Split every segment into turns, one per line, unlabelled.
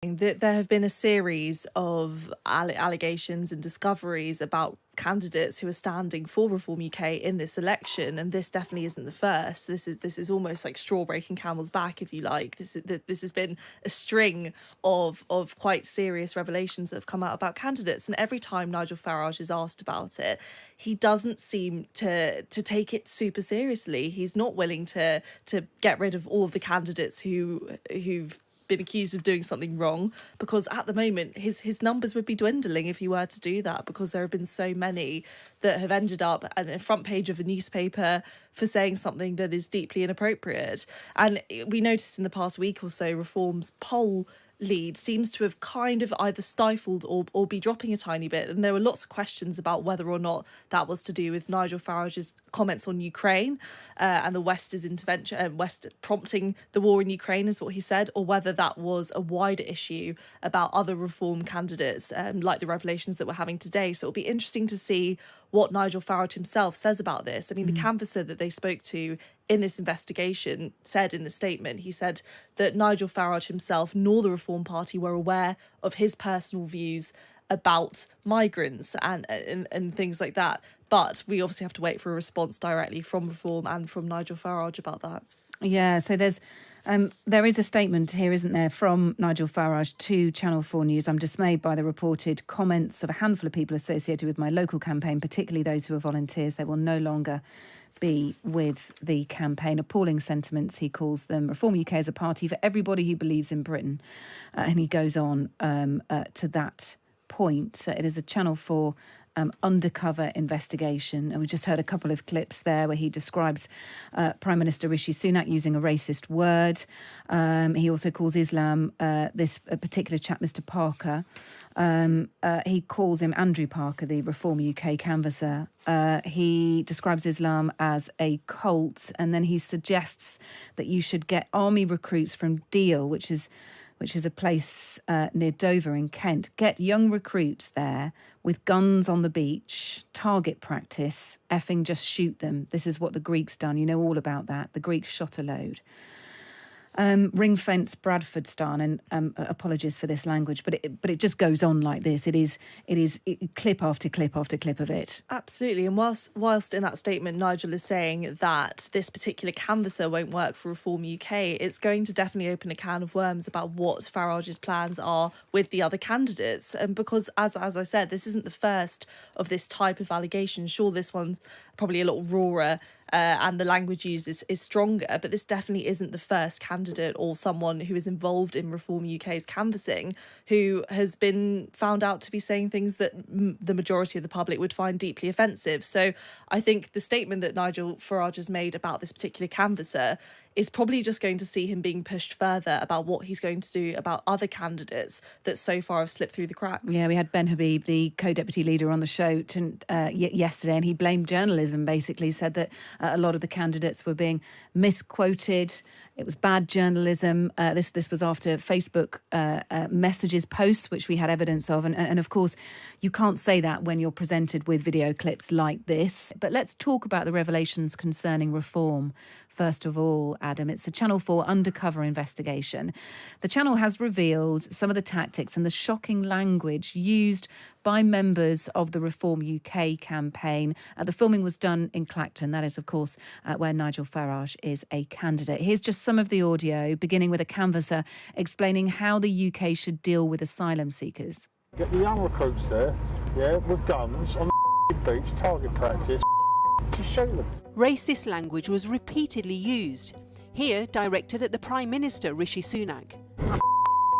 that there have been a series of allegations and discoveries about candidates who are standing for Reform UK in this election, and this definitely isn't the first. This is almost like straw breaking camel's back, if you like. This has been a string of quite serious revelations that have come out about candidates, and every time Nigel Farage is asked about it, he doesn't seem to take it super seriously. He's not willing to get rid of all of the candidates who've been accused of doing something wrong, because at the moment his numbers would be dwindling if he were to do that, because there have been so many that have ended up on the front page of a newspaper for saying something that is deeply inappropriate. And we noticed in the past week or so, Reform's poll lead seems to have kind of either stifled or be dropping a tiny bit, and there were lots of questions about whether or not that was to do with Nigel Farage's comments on Ukraine and the West's intervention, West prompting the war in Ukraine is what he said, or whether that was a wider issue about other Reform candidates, like the revelations that we're having today. So it'll be interesting to see what Nigel Farage himself says about this. I mean, the canvasser that they spoke to in this investigation said in a statement, he said that Nigel Farage himself nor the Reform Party were aware of his personal views about migrants and things like that. But we obviously have to wait for a response directly from Reform and from Nigel Farage about that.
Yeah, so there is a statement here, isn't there, from Nigel Farage to Channel 4 News. I'm dismayed by the reported comments of a handful of people associated with my local campaign, particularly those who are volunteers. They will no longer be with the campaign. Appalling sentiments, he calls them. Reform UK is a party for everybody who believes in Britain. And he goes on to that point. It is a Channel 4 undercover investigation. And we just heard a couple of clips there where he describes Prime Minister Rishi Sunak using a racist word. He also calls Islam, this particular chap, Mr. Parker. He calls him Andrew Parker, the Reform UK canvasser. He describes Islam as a cult, and then he suggests that you should get army recruits from Deal, which is a place near Dover in Kent. Get young recruits there with guns on the beach, target practice, effing just shoot them. This is what the Greeks done. You know all about that. The Greeks shot a load. Ring fence Bradford style, and apologies for this language, but it just goes on like this. It is clip after clip after clip of it.
Absolutely. And whilst in that statement Nigel is saying that this particular canvasser won't work for Reform UK, it's going to definitely open a can of worms about what Farage's plans are with the other candidates. And because, as I said, this isn't the first of this type of allegation. Sure, this one's probably a little rawer, and the language used is stronger, but this definitely isn't the first candidate or someone who is involved in Reform UK's canvassing who has been found out to be saying things that the majority of the public would find deeply offensive. So I think the statement that Nigel Farage has made about this particular canvasser is probably just going to see him being pushed further about what he's going to do about other candidates that so far have slipped through the cracks.
Yeah, we had Ben Habib, the co-deputy leader, on the show yesterday, and he blamed journalism, basically said that a lot of the candidates were being misquoted. It was bad journalism. This was after Facebook messages posts, which we had evidence of. And of course, you can't say that when you're presented with video clips like this. But let's talk about the revelations concerning Reform. First of all, Adam, it's a Channel 4 undercover investigation. The channel has revealed some of the tactics and the shocking language used by members of the Reform UK campaign. The filming was done in Clacton. That is, of course, where Nigel Farage is a candidate. Here's just some of the audio, beginning with a canvasser explaining how the UK should deal with asylum seekers.
Get the young recruits there, with guns on the beach, target practice, to shoot them.
Racist language was repeatedly used, here directed at the Prime Minister Rishi Sunak.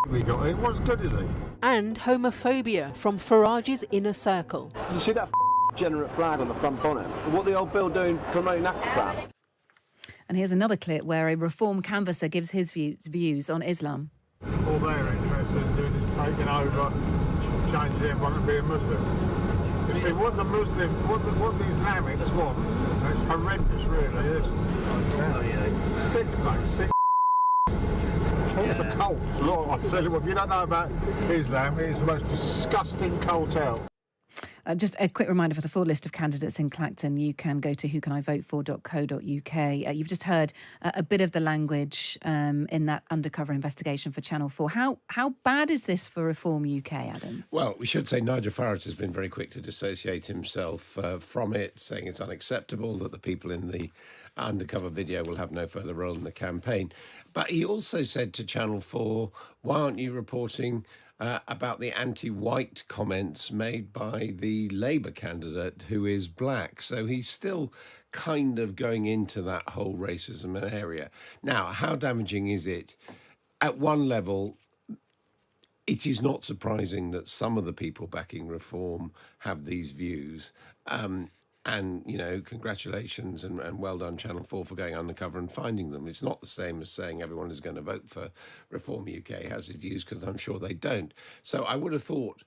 We got it. What's good is he?
And homophobia from Farage's inner circle.
Did you see that degenerate flag on the front bonnet? What the old Bill doing promoting that crap?
And here's another clip where a Reform canvasser gives his views on Islam.
All they're interested in doing is taking over, changing everyone to be a Muslim. You see, what the Islamics want, it's horrendous, really. It's sick, mate, sick. It's a cult. Look, I tell you what, if you don't know about Islam, it's the most disgusting cult out.
Just a quick reminder for the full list of candidates in Clacton, you can go to whocanivotefor.co.uk. You've just heard a bit of the language in that undercover investigation for Channel 4. How bad is this for Reform UK, Adam?
Well, we should say Nigel Farage has been very quick to dissociate himself from it, saying it's unacceptable, that the people in the undercover video will have no further role in the campaign. But he also said to Channel 4, why aren't you reporting about the anti-white comments made by the Labour candidate who is black? So he's still kind of going into that whole racism area. Now, how damaging is it? At one level, it is not surprising that some of the people backing reform have these views. And, you know, congratulations and well done, Channel 4, for going undercover and finding them. It's not the same as saying everyone is going to vote for Reform UK has his views, because I'm sure they don't. So I would have thought,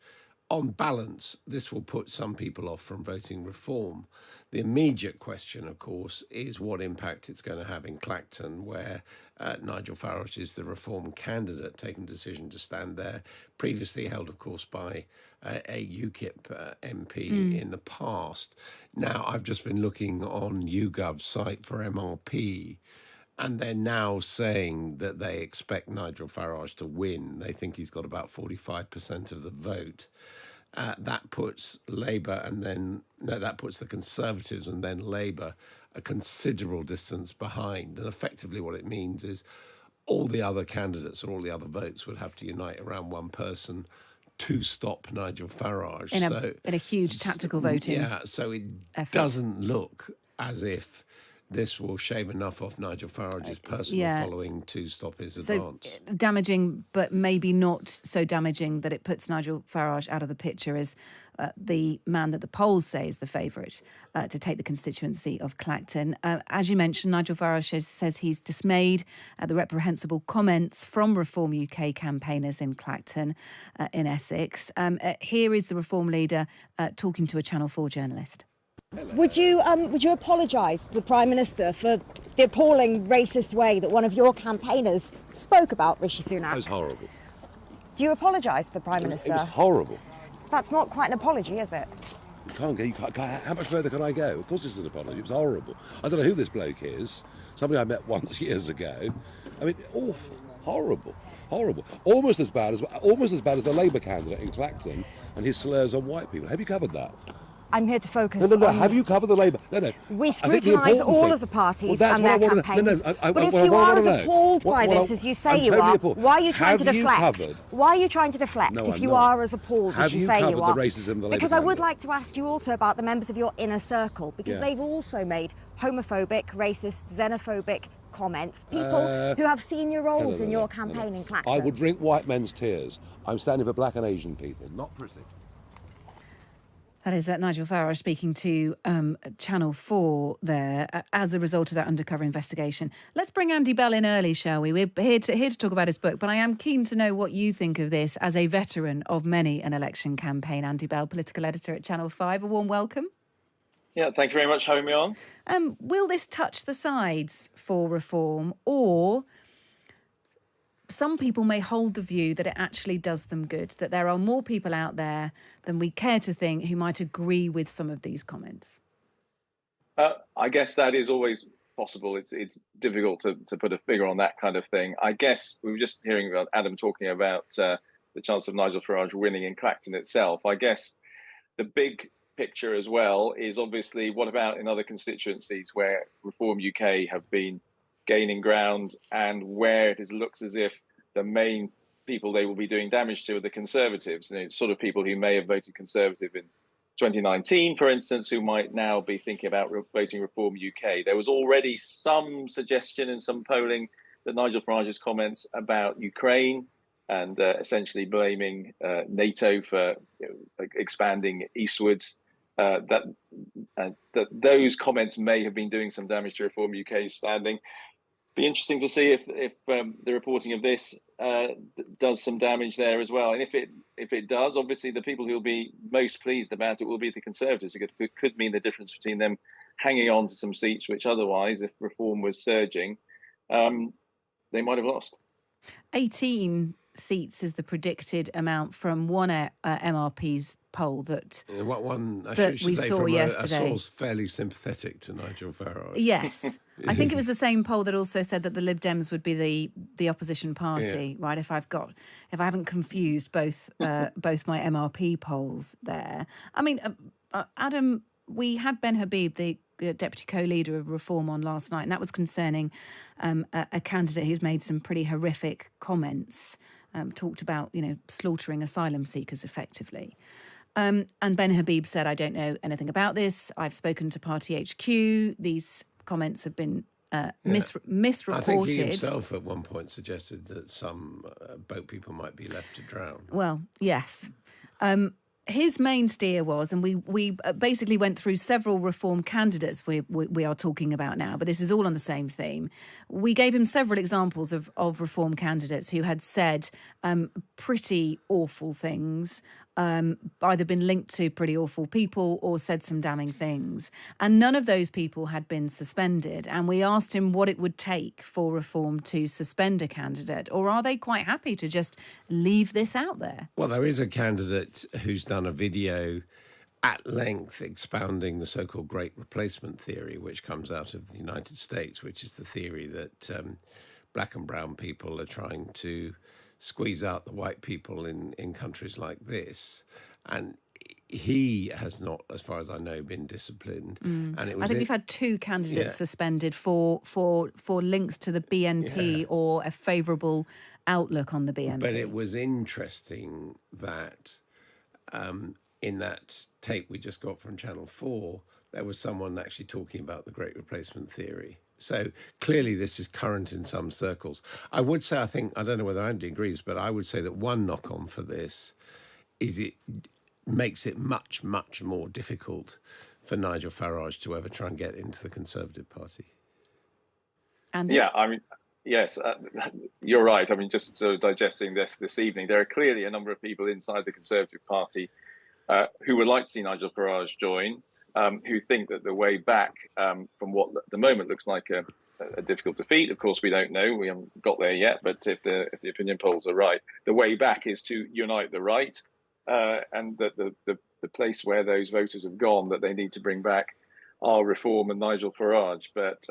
on balance, this will put some people off from voting Reform. The immediate question, of course, is what impact it's going to have in Clacton, where Nigel Farage is the Reform candidate, taking the decision to stand there, previously held, of course, by a UKIP MP in the past. Now, I've just been looking on YouGov's site for MRP, and they're now saying that they expect Nigel Farage to win. They think he's got about 45% of the vote. That puts Labour that puts the Conservatives and then Labour a considerable distance behind. And effectively what it means is all the other candidates or all the other votes would have to unite around one person to stop Nigel Farage.
In a huge tactical voting.
Yeah, so it
effort.
Doesn't look as if this will shave enough off Nigel Farage's personal following to stop his advance.
So damaging, but maybe not so damaging that it puts Nigel Farage out of the picture as the man that the polls say is the favourite to take the constituency of Clacton. As you mentioned, Nigel Farage says he's dismayed at the reprehensible comments from Reform UK campaigners in Clacton, in Essex. Here is the Reform leader talking to a Channel 4 journalist.
Would you apologise to the Prime Minister for the appalling racist way that one of your campaigners spoke about Rishi Sunak?
That was horrible.
Do you apologise to the Prime Minister?
It was horrible.
That's not quite an apology, is it?
You can't, how much further can I go? Of course this is an apology. It was horrible. I don't know who this bloke is. Somebody I met once years ago. I mean, awful, horrible. Almost as bad as the Labour candidate in Clacton and his slurs on white people. Have you covered that?
I'm here to focus
No.
on...
Have you covered the Labour? No.
We scrutinise all of the parties and their campaigns. But if you are as appalled by this as you say you are, why are you trying to deflect? Why are you trying to deflect if you are as appalled as you say you are?
Have you covered the racism of the Labour
Because I would
candidate?
like to ask you also about the members of your inner circle, because they've also made homophobic, racist, xenophobic comments. People who have senior roles in your campaign in Clacton.
I would drink white men's tears. I'm standing for black and Asian people, not pretty.
That is Nigel Farage speaking to Channel 4 there as a result of that undercover investigation. Let's bring Andy Bell in early, shall we? We're here to talk about his book, but I am keen to know what you think of this as a veteran of many an election campaign. Andy Bell, political editor at Channel 5. A warm welcome.
Yeah, thank you very much for having me on.
Will this touch the sides for reform, or some people may hold the view that it actually does them good, that there are more people out there than we care to think who might agree with some of these comments?
I guess that is always possible. It's difficult to put a figure on that kind of thing. I guess we were just hearing about Adam talking about the chance of Nigel Farage winning in Clacton itself. I guess the big picture as well is obviously what about in other constituencies where Reform UK have been gaining ground and where it looks as if the main people they will be doing damage to are the Conservatives, sort of people who may have voted Conservative in 2019, for instance, who might now be thinking about voting Reform UK. There was already some suggestion in some polling that Nigel Farage's comments about Ukraine and essentially blaming NATO for expanding eastwards, that those comments may have been doing some damage to Reform UK's standing. Be interesting to see if the reporting of this does some damage there as well. And if it does, obviously the people who will be most pleased about it will be the Conservatives. It could mean the difference between them hanging on to some seats, which otherwise, if reform was surging, they might have lost.
18 seats is the predicted amount from one MRP's poll that
what one
we saw yesterday.
A source fairly sympathetic to Nigel Farage.
Yes. I think it was the same poll that also said that the Lib Dems would be the opposition party, right? If I haven't confused both my MRP polls there. I mean, Adam, we had Ben Habib, the deputy co-leader of Reform, on last night, and that was concerning a candidate who's made some pretty horrific comments, talked about, slaughtering asylum seekers effectively. And Ben Habib said, I don't know anything about this. I've spoken to Party HQ. These comments have been misreported.
I think he himself at one point suggested that some boat people might be left to drown.
Well, yes. His main steer was, and we basically went through several Reform candidates we are talking about now, but this is all on the same theme. We gave him several examples of Reform candidates who had said pretty awful things, either been linked to pretty awful people or said some damning things. And none of those people had been suspended. And we asked him what it would take for Reform to suspend a candidate, or are they quite happy to just leave this out there?
Well, there is a candidate who's done a video at length expounding the so-called Great Replacement theory, which comes out of the United States, which is the theory that black and brown people are trying to squeeze out the white people in countries like this. And he has not, as far as I know, been disciplined. And it was
I think we've had two candidates suspended for links to the BNP or a favourable outlook on the BNP.
But it was interesting that in that tape we just got from Channel 4, there was someone actually talking about the Great Replacement theory. So clearly this is current in some circles. I would say, I don't know whether Andy agrees, but I would say that one knock-on for this is it makes it much, much more difficult for Nigel Farage to ever try and get into the Conservative Party.
Andy?
Yeah, I mean, yes, you're right. I mean, just sort of digesting this evening, there are clearly a number of people inside the Conservative Party who would like to see Nigel Farage join, who think that the way back from what at the moment looks like a difficult defeat, of course we don't know, we haven't got there yet, but if the opinion polls are right, the way back is to unite the right, and that the place where those voters have gone that they need to bring back are Reform and Nigel Farage. But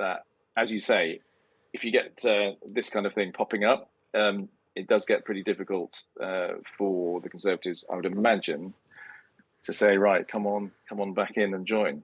as you say, if you get this kind of thing popping up, it does get pretty difficult for the Conservatives, I would imagine, to say, right, come on back in and join.